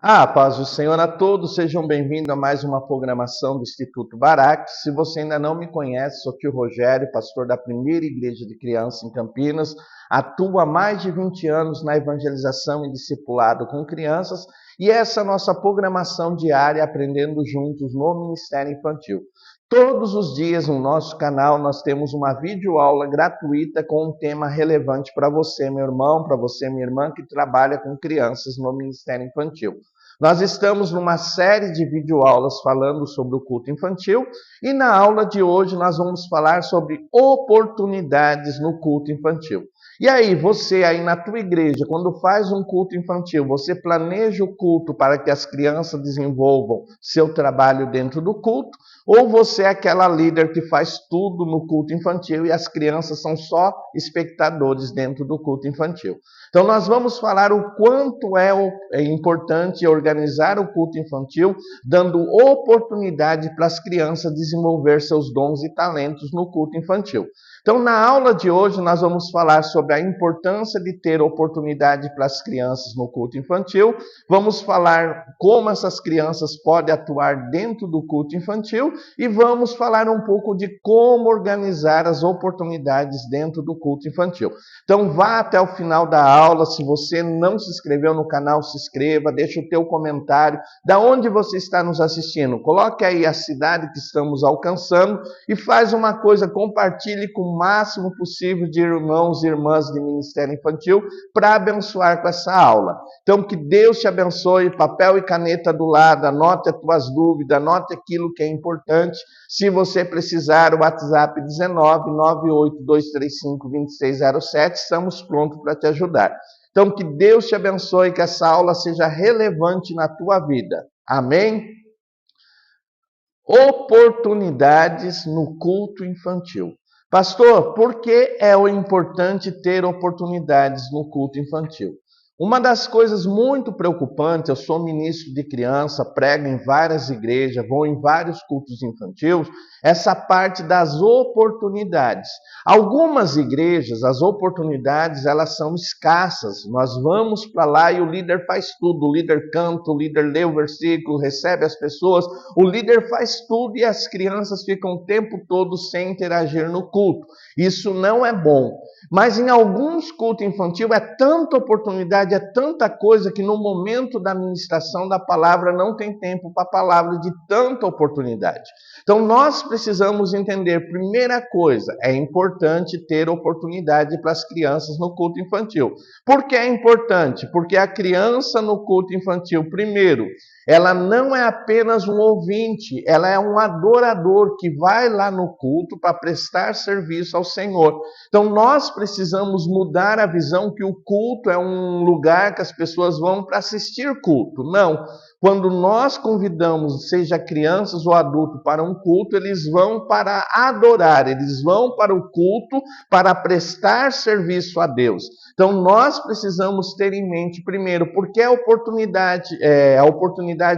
Paz do Senhor a todos, sejam bem-vindos a mais uma programação do Instituto Barak. Se você ainda não me conhece, sou tio Rogério, pastor da primeira igreja de criança em Campinas, atuo há mais de 20 anos na evangelização e discipulado com crianças, e essa é a nossa programação diária, aprendendo juntos no Ministério Infantil. Todos os dias no nosso canal nós temos uma videoaula gratuita com um tema relevante para você, meu irmão, para você, minha irmã, que trabalha com crianças no Ministério Infantil. Nós estamos numa série de videoaulas falando sobre o culto infantil e na aula de hoje nós vamos falar sobre oportunidades no culto infantil. E aí, você aí na tua igreja, quando faz um culto infantil, você planeja o culto para que as crianças desenvolvam seu trabalho dentro do culto? Ou você é aquela líder que faz tudo no culto infantil e as crianças são só espectadores dentro do culto infantil? Então nós vamos falar o quanto é importante organizar o culto infantil, dando oportunidade para as crianças desenvolver seus dons e talentos no culto infantil. Então, na aula de hoje, nós vamos falar sobre a importância de ter oportunidade para as crianças no culto infantil. Vamos falar como essas crianças podem atuar dentro do culto infantil e vamos falar um pouco de como organizar as oportunidades dentro do culto infantil. Então, vá até o final da aula. Se você não se inscreveu no canal, se inscreva, deixa o teu comentário. Da onde você está nos assistindo? Coloque aí a cidade que estamos alcançando e faz uma coisa, compartilhe com o máximo possível de irmãos e irmãs de Ministério Infantil para abençoar com essa aula. Então, que Deus te abençoe, papel e caneta do lado, anote as tuas dúvidas, anote aquilo que é importante. Se você precisar, o WhatsApp 19982352607, estamos prontos para te ajudar. Então, que Deus te abençoe, que essa aula seja relevante na tua vida. Amém? Oportunidades no culto infantil. Pastor, por que é importante ter oportunidades no culto infantil? Uma das coisas muito preocupantes, eu sou ministro de criança, prego em várias igrejas, vou em vários cultos infantis, essa parte das oportunidades. Algumas igrejas, as oportunidades, elas são escassas. Nós vamos para lá e o líder faz tudo. O líder canta, o líder lê o versículo, recebe as pessoas, o líder faz tudo e as crianças ficam o tempo todo sem interagir no culto. Isso não é bom. Mas em alguns cultos infantis é tanta oportunidade, é tanta coisa que no momento da ministração da palavra não tem tempo para a palavra de tanta oportunidade. Então nós precisamos entender, primeira coisa, é importante ter oportunidade para as crianças no culto infantil. Por que é importante? Porque a criança no culto infantil, primeiro, ela não é apenas um ouvinte, ela é um adorador que vai lá no culto para prestar serviço ao Senhor. Então nós precisamos mudar a visão que o culto é um lugar que as pessoas vão para assistir culto. Não. Quando nós convidamos, seja crianças ou adultos, para um culto, eles vão para adorar, eles vão para o culto para prestar serviço a Deus. Então nós precisamos ter em mente, primeiro, porque a oportunidade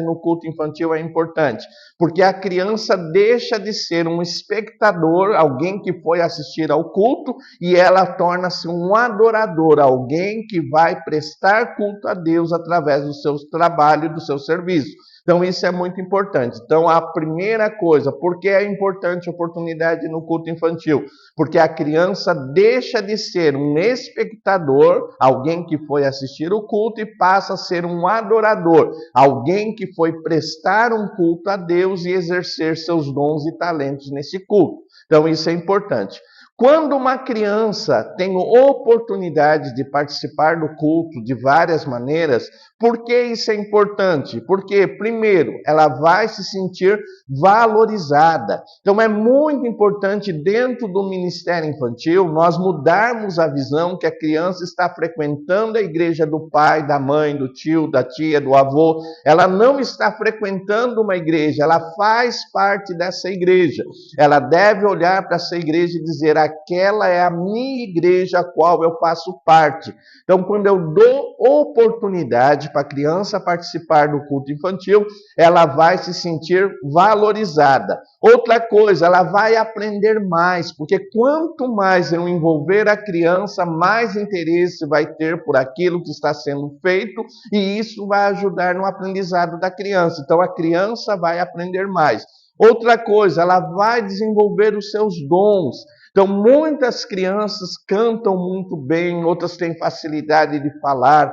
no culto infantil é importante. Porque a criança deixa de ser um espectador, alguém que foi assistir ao culto, e ela torna-se um adorador, alguém que vai prestar culto a Deus através do seu trabalho e do seu serviço. Então isso é muito importante. Então a primeira coisa, por que é importante a oportunidade no culto infantil? Porque a criança deixa de ser um espectador, alguém que foi assistir o culto, e passa a ser um adorador, alguém que foi prestar um culto a Deus e exercer seus dons e talentos nesse culto. Então isso é importante. Quando uma criança tem oportunidade de participar do culto de várias maneiras, por que isso é importante? Porque, primeiro, ela vai se sentir valorizada. Então, é muito importante, dentro do Ministério Infantil, nós mudarmos a visão que a criança está frequentando a igreja do pai, da mãe, do tio, da tia, do avô. Ela não está frequentando uma igreja, ela faz parte dessa igreja. Ela deve olhar para essa igreja e dizer: aquela é a minha igreja a qual eu faço parte. Então, quando eu dou oportunidade para a criança participar do culto infantil, ela vai se sentir valorizada. Outra coisa, ela vai aprender mais, porque quanto mais eu envolver a criança, mais interesse vai ter por aquilo que está sendo feito, e isso vai ajudar no aprendizado da criança. Então, a criança vai aprender mais. Outra coisa, ela vai desenvolver os seus dons. Então, muitas crianças cantam muito bem, outras têm facilidade de falar,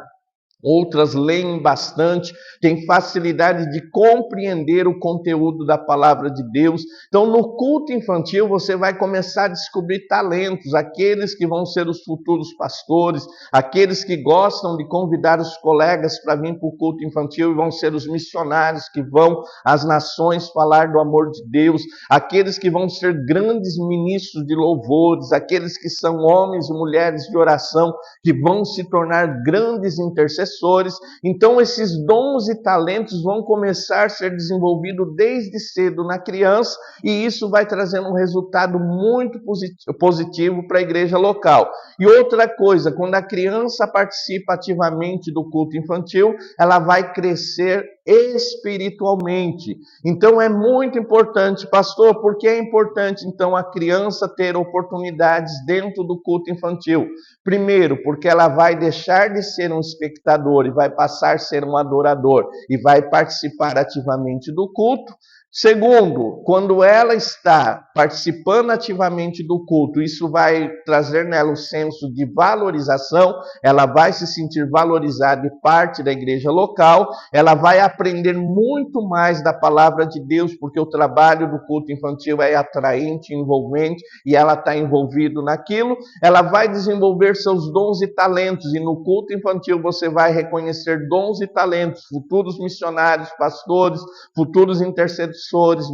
outras leem bastante, têm facilidade de compreender o conteúdo da palavra de Deus. Então, no culto infantil, você vai começar a descobrir talentos, aqueles que vão ser os futuros pastores, aqueles que gostam de convidar os colegas para vir para o culto infantil e vão ser os missionários que vão às nações falar do amor de Deus, aqueles que vão ser grandes ministros de louvores, aqueles que são homens e mulheres de oração, que vão se tornar grandes intercessores. Então, esses dons e talentos vão começar a ser desenvolvidos desde cedo na criança, e isso vai trazendo um resultado muito positivo para a igreja local. E outra coisa, quando a criança participa ativamente do culto infantil, ela vai crescer espiritualmente. Então, é muito importante, pastor, por que é importante, então, a criança ter oportunidades dentro do culto infantil? Primeiro, porque ela vai deixar de ser um espectador e vai passar a ser um adorador e vai participar ativamente do culto. Segundo, quando ela está participando ativamente do culto, isso vai trazer nela um senso de valorização, ela vai se sentir valorizada e parte da igreja local, ela vai aprender muito mais da palavra de Deus, porque o trabalho do culto infantil é atraente, envolvente, e ela está envolvida naquilo. Ela vai desenvolver seus dons e talentos, e no culto infantil você vai reconhecer dons e talentos, futuros missionários, pastores, futuros intercessores,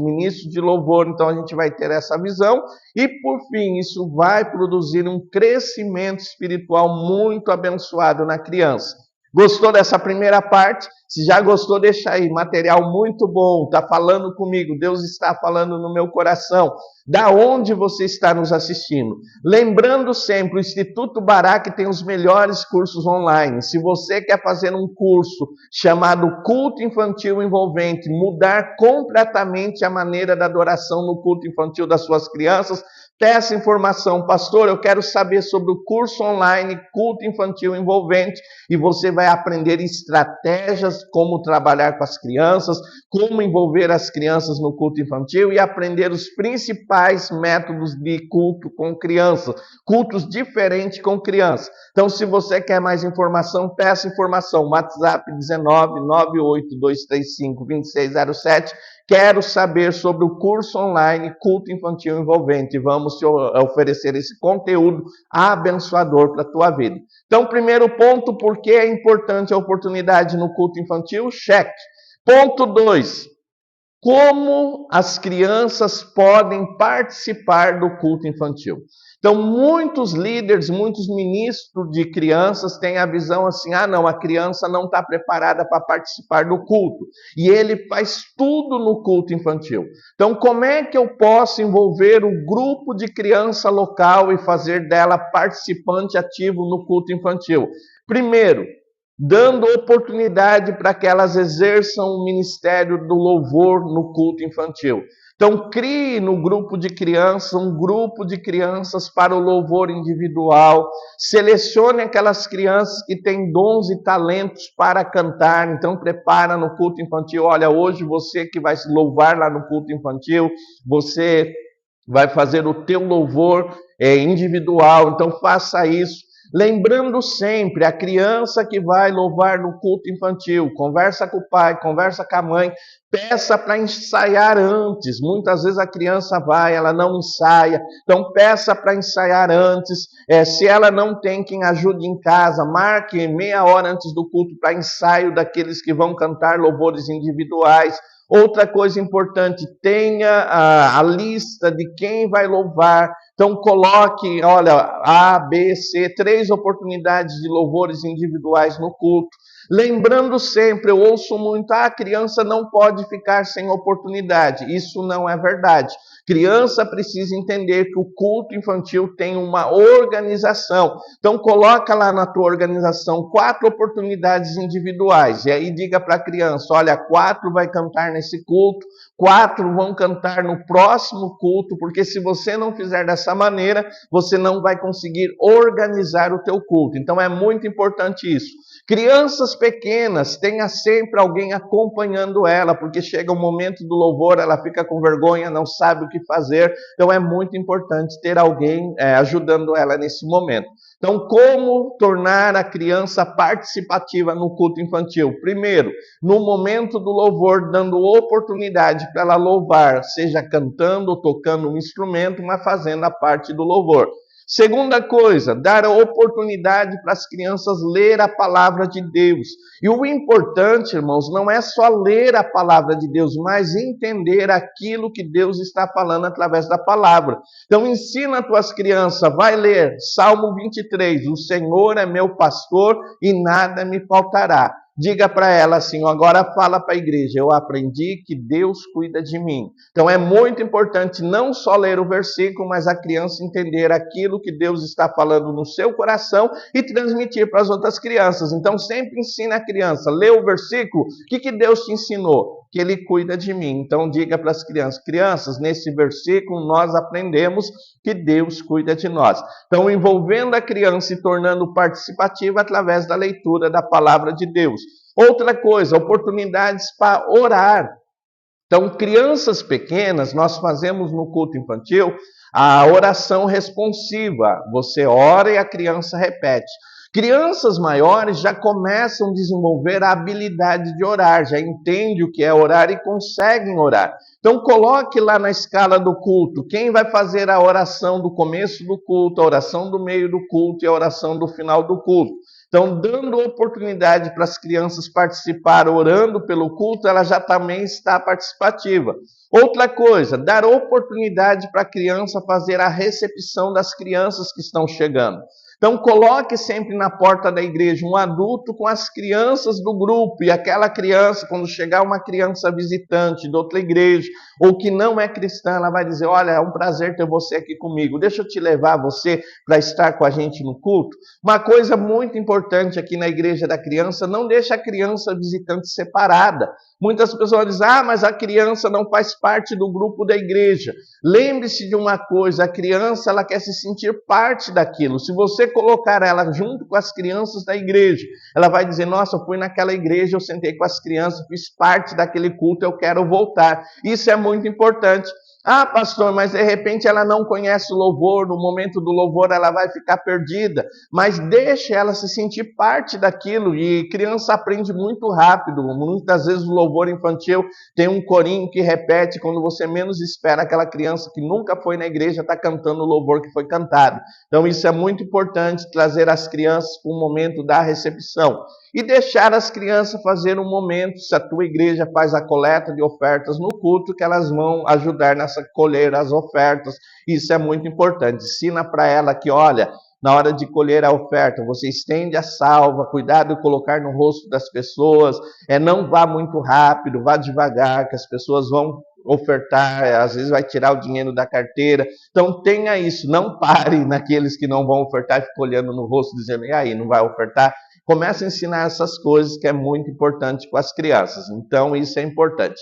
ministros de louvor. Então a gente vai ter essa visão, e por fim isso vai produzir um crescimento espiritual muito abençoado na criança. Gostou dessa primeira parte? Se já gostou, deixa aí, material muito bom, está falando comigo, Deus está falando no meu coração. Da onde você está nos assistindo? Lembrando sempre, o Instituto Barak tem os melhores cursos online. Se você quer fazer um curso chamado Culto Infantil Envolvente, mudar completamente a maneira da adoração no culto infantil das suas crianças, peça informação. Pastor, eu quero saber sobre o curso online Culto Infantil Envolvente, e você vai aprender estratégias, como trabalhar com as crianças, como envolver as crianças no culto infantil e aprender os principais métodos de culto com crianças, cultos diferentes com crianças. Então, se você quer mais informação, peça informação. WhatsApp 19982352607. Quero saber sobre o curso online Culto Infantil Envolvente. Vamos te oferecer esse conteúdo abençoador para a tua vida. Então, primeiro ponto, por que é importante a oportunidade no culto infantil? Cheque. Ponto 2. Como as crianças podem participar do culto infantil? Então, muitos líderes, muitos ministros de crianças têm a visão assim, não, a criança não está preparada para participar do culto. E ele faz tudo no culto infantil. Então, como é que eu posso envolver o grupo de criança local e fazer dela participante ativo no culto infantil? Primeiro, dando oportunidade para que elas exerçam o ministério do louvor no culto infantil. Então, crie no grupo de crianças um grupo de crianças para o louvor individual. Selecione aquelas crianças que têm dons e talentos para cantar. Então, prepara no culto infantil. Olha, hoje você que vai se louvar lá no culto infantil, você vai fazer o teu louvor individual. Então, faça isso. Lembrando sempre, a criança que vai louvar no culto infantil, conversa com o pai, conversa com a mãe, peça para ensaiar antes. Muitas vezes a criança vai, ela não ensaia, então peça para ensaiar antes. Se ela não tem quem ajude em casa, marque meia hora antes do culto para ensaio daqueles que vão cantar louvores individuais. Outra coisa importante, tenha a lista de quem vai louvar. Então coloque, olha, A, B, C, 3 oportunidades de louvores individuais no culto. Lembrando sempre, eu ouço muito, a criança não pode ficar sem oportunidade. Isso não é verdade. Criança precisa entender que o culto infantil tem uma organização. Então coloca lá na tua organização 4 oportunidades individuais. E aí diga para a criança, olha, 4 vai cantar nesse culto, 4 vão cantar no próximo culto, porque se você não fizer dessa maneira, você não vai conseguir organizar o teu culto. Então é muito importante isso. Crianças pequenas, tenha sempre alguém acompanhando ela, porque chega o momento do louvor, ela fica com vergonha, não sabe o que fazer. Então é muito importante ter alguém ajudando ela nesse momento. Então, como tornar a criança participativa no culto infantil? Primeiro, no momento do louvor, dando oportunidade para ela louvar, seja cantando ou tocando um instrumento, mas fazendo a parte do louvor. Segunda coisa, dar a oportunidade para as crianças ler a palavra de Deus. E o importante, irmãos, não é só ler a palavra de Deus, mas entender aquilo que Deus está falando através da palavra. Então ensina as tuas crianças, vai ler Salmo 23, o Senhor é meu pastor e nada me faltará. Diga para ela assim, agora fala para a igreja, eu aprendi que Deus cuida de mim. Então é muito importante não só ler o versículo, mas a criança entender aquilo que Deus está falando no seu coração e transmitir para as outras crianças. Então sempre ensina a criança, lê o versículo, o que Deus te ensinou? Que Ele cuida de mim. Então diga para as crianças, nesse versículo nós aprendemos que Deus cuida de nós. Então envolvendo a criança e tornando participativa através da leitura da palavra de Deus. Outra coisa, oportunidades para orar. Então, crianças pequenas, nós fazemos no culto infantil a oração responsiva. Você ora e a criança repete. Crianças maiores já começam a desenvolver a habilidade de orar, já entendem o que é orar e conseguem orar. Então coloque lá na escala do culto, quem vai fazer a oração do começo do culto, a oração do meio do culto e a oração do final do culto. Então, dando oportunidade para as crianças participar, orando pelo culto, ela já também está participativa. Outra coisa, dar oportunidade para a criança fazer a recepção das crianças que estão chegando. Então, coloque sempre na porta da igreja um adulto com as crianças do grupo. E aquela criança, quando chegar uma criança visitante de outra igreja, ou que não é cristã, ela vai dizer, olha, é um prazer ter você aqui comigo. Deixa eu te levar você para estar com a gente no culto. Uma coisa muito importante aqui na igreja da criança, não deixa a criança visitante separada. Muitas pessoas dizem, mas a criança não faz parte do grupo da igreja. Lembre-se de uma coisa, a criança ela quer se sentir parte daquilo. Se você colocar ela junto com as crianças da igreja, ela vai dizer, nossa, eu fui naquela igreja, eu sentei com as crianças, fiz parte daquele culto, eu quero voltar. Isso é muito importante. Pastor, mas de repente ela não conhece o louvor, no momento do louvor ela vai ficar perdida, mas deixe ela se sentir parte daquilo, e criança aprende muito rápido. Muitas vezes o louvor infantil tem um corinho que repete, quando você menos espera, aquela criança que nunca foi na igreja está cantando o louvor que foi cantado. Então isso é muito importante, trazer as crianças para o momento da recepção. E deixar as crianças fazer um momento, se a tua igreja faz a coleta de ofertas no culto, que elas vão ajudar nessa colher as ofertas. Isso é muito importante. Ensina para ela que, olha, na hora de colher a oferta, você estende a salva, cuidado de colocar no rosto das pessoas, não vá muito rápido, vá devagar, que as pessoas vão ofertar, às vezes vai tirar o dinheiro da carteira. Então tenha isso, não pare naqueles que não vão ofertar e fique olhando no rosto dizendo, e aí, não vai ofertar? Comece a ensinar essas coisas que é muito importante com as crianças. Então isso é importante.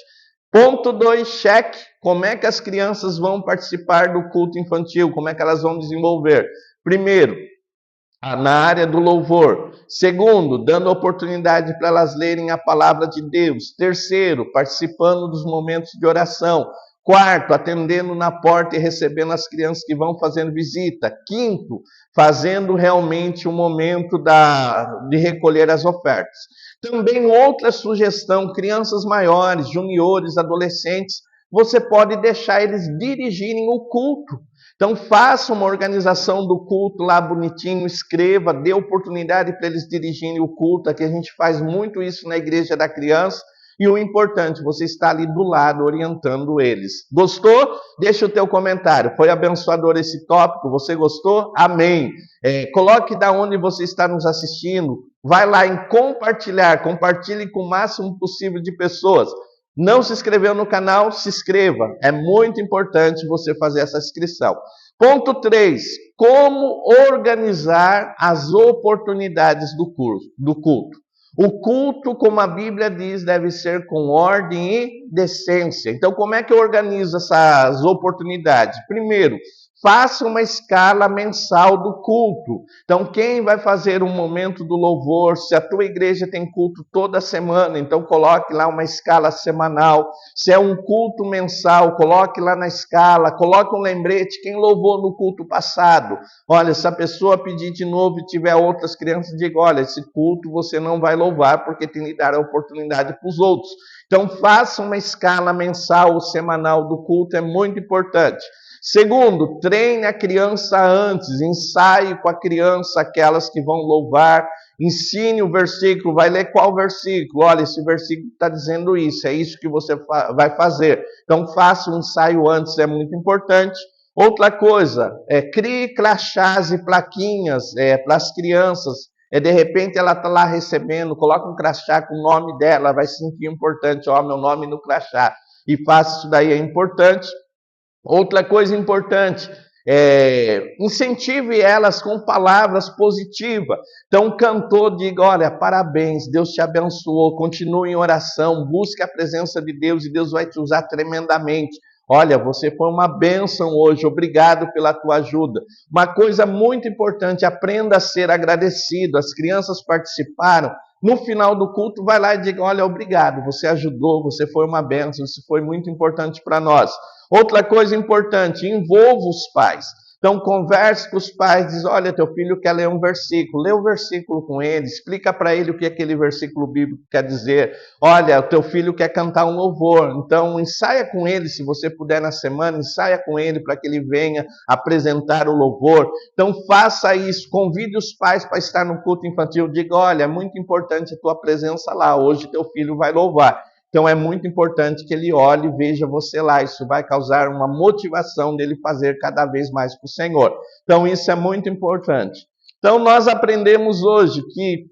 Ponto 2, cheque. Como é que as crianças vão participar do culto infantil? Como é que elas vão desenvolver? Primeiro, na área do louvor. Segundo, dando oportunidade para elas lerem a palavra de Deus. Terceiro, participando dos momentos de oração. Quarto, atendendo na porta e recebendo as crianças que vão fazendo visita. Quinto, fazendo realmente o momento de recolher as ofertas. Também outra sugestão, crianças maiores, juniores, adolescentes, você pode deixar eles dirigirem o culto. Então faça uma organização do culto lá bonitinho, escreva, dê oportunidade para eles dirigirem o culto. Aqui a gente faz muito isso na igreja da criança. E o importante, você está ali do lado orientando eles. Gostou? Deixa o teu comentário. Foi abençoador esse tópico? Você gostou? Amém. Coloque da onde você está nos assistindo. Vai lá em compartilhar. Compartilhe com o máximo possível de pessoas. Não se inscreveu no canal? Se inscreva. É muito importante você fazer essa inscrição. Ponto 3. Como organizar as oportunidades do culto. O culto, como a Bíblia diz, deve ser com ordem e decência. Então, como é que eu organizo essas oportunidades? Primeiro, faça uma escala mensal do culto. Então, quem vai fazer um momento do louvor? Se a tua igreja tem culto toda semana, então coloque lá uma escala semanal. Se é um culto mensal, coloque lá na escala. Coloque um lembrete, quem louvou no culto passado. Olha, se a pessoa pedir de novo e tiver outras crianças, diga, olha, esse culto você não vai louvar, porque tem que dar a oportunidade para os outros. Então, faça uma escala mensal ou semanal do culto, é muito importante. Segundo, treine a criança antes, ensaie com a criança aquelas que vão louvar, ensine o versículo, vai ler qual versículo? Olha, esse versículo está dizendo isso, é isso que você vai fazer. Então, faça um ensaio antes, é muito importante. Outra coisa, crie crachás e plaquinhas para as crianças. De repente ela está lá recebendo, coloca um crachá com o nome dela, vai se sentir importante, ó, meu nome no crachá. E faça isso daí, é importante. Outra coisa importante, incentive elas com palavras positivas. Então, o cantor diga, olha, parabéns, Deus te abençoou, continue em oração, busque a presença de Deus e Deus vai te usar tremendamente. Olha, você foi uma bênção hoje, obrigado pela tua ajuda. Uma coisa muito importante, aprenda a ser agradecido. As crianças participaram. No final do culto, vai lá e diga, olha, obrigado, você ajudou, você foi uma bênção, isso foi muito importante para nós. Outra coisa importante, envolva os pais. Então, converse com os pais, diz, olha, teu filho quer ler um versículo, lê o versículo com ele, explica para ele o que aquele versículo bíblico quer dizer. Olha, o teu filho quer cantar um louvor, então ensaia com ele, se você puder na semana, ensaia com ele para que ele venha apresentar o louvor. Então, faça isso, convide os pais para estar no culto infantil, diga, olha, é muito importante a tua presença lá, hoje teu filho vai louvar. Então é muito importante que ele olhe e veja você lá. Isso vai causar uma motivação dele fazer cada vez mais para o Senhor. Então isso é muito importante. Então nós aprendemos hoje que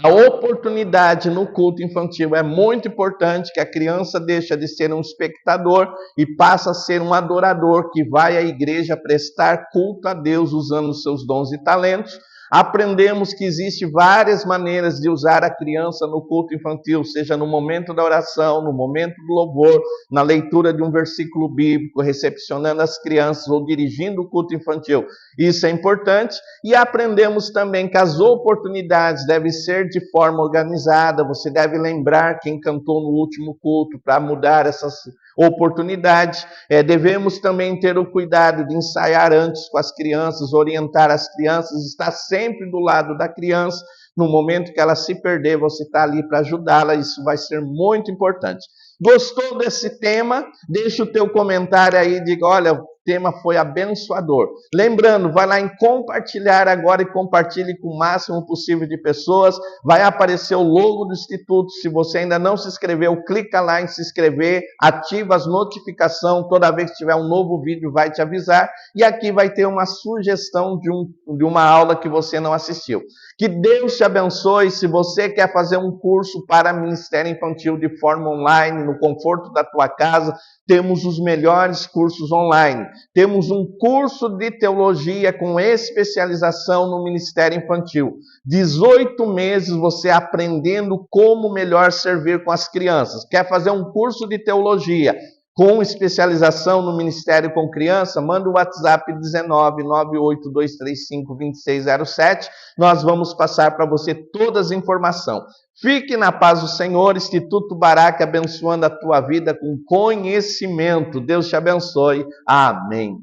a oportunidade no culto infantil é muito importante, que a criança deixa de ser um espectador e passa a ser um adorador que vai à igreja prestar culto a Deus usando os seus dons e talentos. Aprendemos que existem várias maneiras de usar a criança no culto infantil, seja no momento da oração, no momento do louvor, na leitura de um versículo bíblico, recepcionando as crianças ou dirigindo o culto infantil. Isso é importante. E aprendemos também que as oportunidades devem ser de forma organizada. Você deve lembrar quem cantou no último culto para mudar essas oportunidades. Devemos também ter o cuidado de ensaiar antes com as crianças, orientar as crianças, estar sempre do lado da criança. No momento que ela se perder, você está ali para ajudá-la. Isso vai ser muito importante. Gostou desse tema? Deixa o teu comentário aí e diga, olha, o tema foi abençoador. Lembrando, vai lá em compartilhar agora e compartilhe com o máximo possível de pessoas. Vai aparecer o logo do Instituto. Se você ainda não se inscreveu, clica lá em se inscrever, ativa as notificações. Toda vez que tiver um novo vídeo, vai te avisar. E aqui vai ter uma sugestão de uma aula que você não assistiu. Que Deus te abençoe. Se você quer fazer um curso para Ministério Infantil de forma online, no conforto da tua casa, temos os melhores cursos online. Temos um curso de teologia com especialização no Ministério Infantil. 18 meses você aprendendo como melhor servir com as crianças. Quer fazer um curso de teologia com especialização no Ministério com Criança? Manda o WhatsApp 19982352607. Nós vamos passar para você todas as informações. Fique na paz do Senhor. Instituto Baraque abençoando a tua vida com conhecimento. Deus te abençoe. Amém.